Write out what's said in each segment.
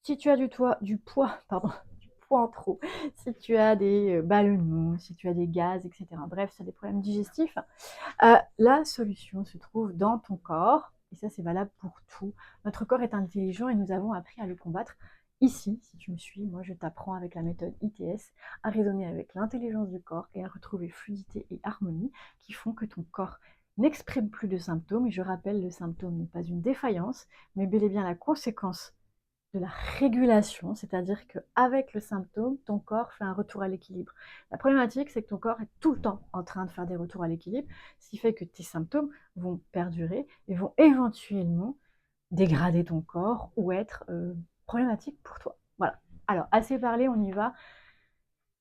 Si tu as du poids, pardon, du poids en trop, si tu as des ballonnements, si tu as des gaz, etc. Bref, si tu as des problèmes digestifs, la solution se trouve dans ton corps. Et ça, c'est valable pour tout. Notre corps est intelligent et nous avons appris à le combattre. Ici, si tu me suis, moi je t'apprends avec la méthode ITS à raisonner avec l'intelligence du corps et à retrouver fluidité et harmonie qui font que ton corps n'exprime plus de symptômes. Et je rappelle, le symptôme n'est pas une défaillance, mais bel et bien la conséquence de la régulation, c'est-à-dire qu'avec le symptôme, ton corps fait un retour à l'équilibre. La problématique, c'est que ton corps est tout le temps en train de faire des retours à l'équilibre, ce qui fait que tes symptômes vont perdurer et vont éventuellement dégrader ton corps ou être problématiques pour toi. Voilà. Alors, assez parlé, on y va.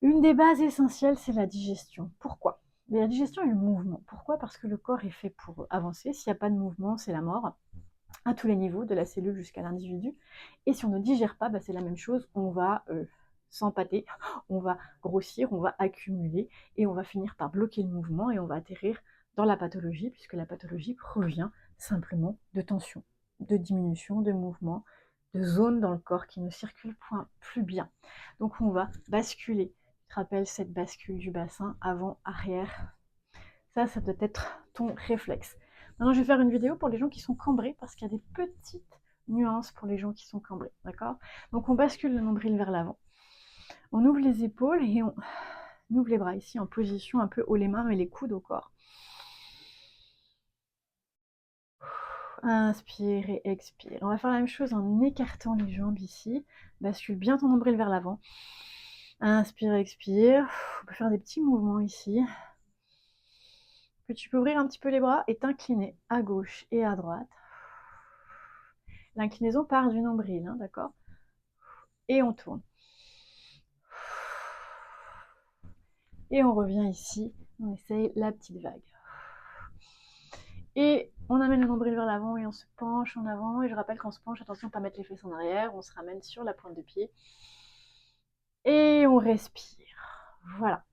Une des bases essentielles, c'est la digestion. Pourquoi? Mais la digestion et le mouvement. Pourquoi? Parce que le corps est fait pour avancer. S'il n'y a pas de mouvement, c'est la mort à tous les niveaux, de la cellule jusqu'à l'individu. Et si on ne digère pas, c'est la même chose, on va s'empâter, on va grossir, on va accumuler, et on va finir par bloquer le mouvement, et on va atterrir dans la pathologie, puisque la pathologie provient simplement de tension, de diminution de mouvement, de zones dans le corps qui ne circulent plus bien. Donc on va basculer. Tu te rappelles cette bascule du bassin avant, arrière. Ça doit être ton réflexe. Maintenant, je vais faire une vidéo pour les gens qui sont cambrés, parce qu'il y a des petites nuances pour les gens qui sont cambrés, d'accord? Donc, on bascule le nombril vers l'avant. On ouvre les épaules et on ouvre les bras ici en position un peu haut les mains et les coudes au corps. Inspire et expire. On va faire la même chose en écartant les jambes ici. Bascule bien ton nombril vers l'avant. Inspire, expire. On peut faire des petits mouvements ici. Puis tu peux ouvrir un petit peu les bras et t'incliner à gauche et à droite. L'inclinaison part du nombril, hein, d'accord? Et on tourne. Et on revient ici. On essaye la petite vague. Et on amène le nombril vers l'avant et on se penche en avant. Et je rappelle qu'on se penche, attention, pas mettre les fesses en arrière. On se ramène sur la pointe de pied. Et on respire. Voilà.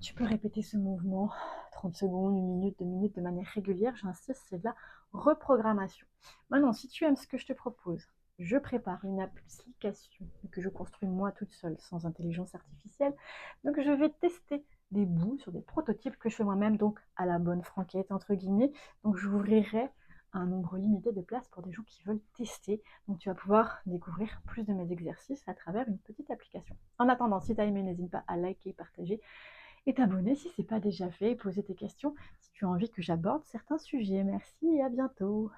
Tu peux répéter ce mouvement 30 secondes, 1 minute, 2 minutes de manière régulière. J'insiste, c'est de la reprogrammation. Maintenant, si tu aimes ce que je te propose, je prépare une application que je construis moi toute seule sans intelligence artificielle. Donc, je vais tester des bouts sur des prototypes que je fais moi-même, donc à la bonne franquette, entre guillemets. Donc, j'ouvrirai un nombre limité de places pour des gens qui veulent tester. Donc, tu vas pouvoir découvrir plus de mes exercices à travers une petite application. En attendant, si tu as aimé, n'hésite pas à liker, partager et t'abonner si ce n'est pas déjà fait, et poser tes questions si tu as envie que j'aborde certains sujets. Merci et à bientôt.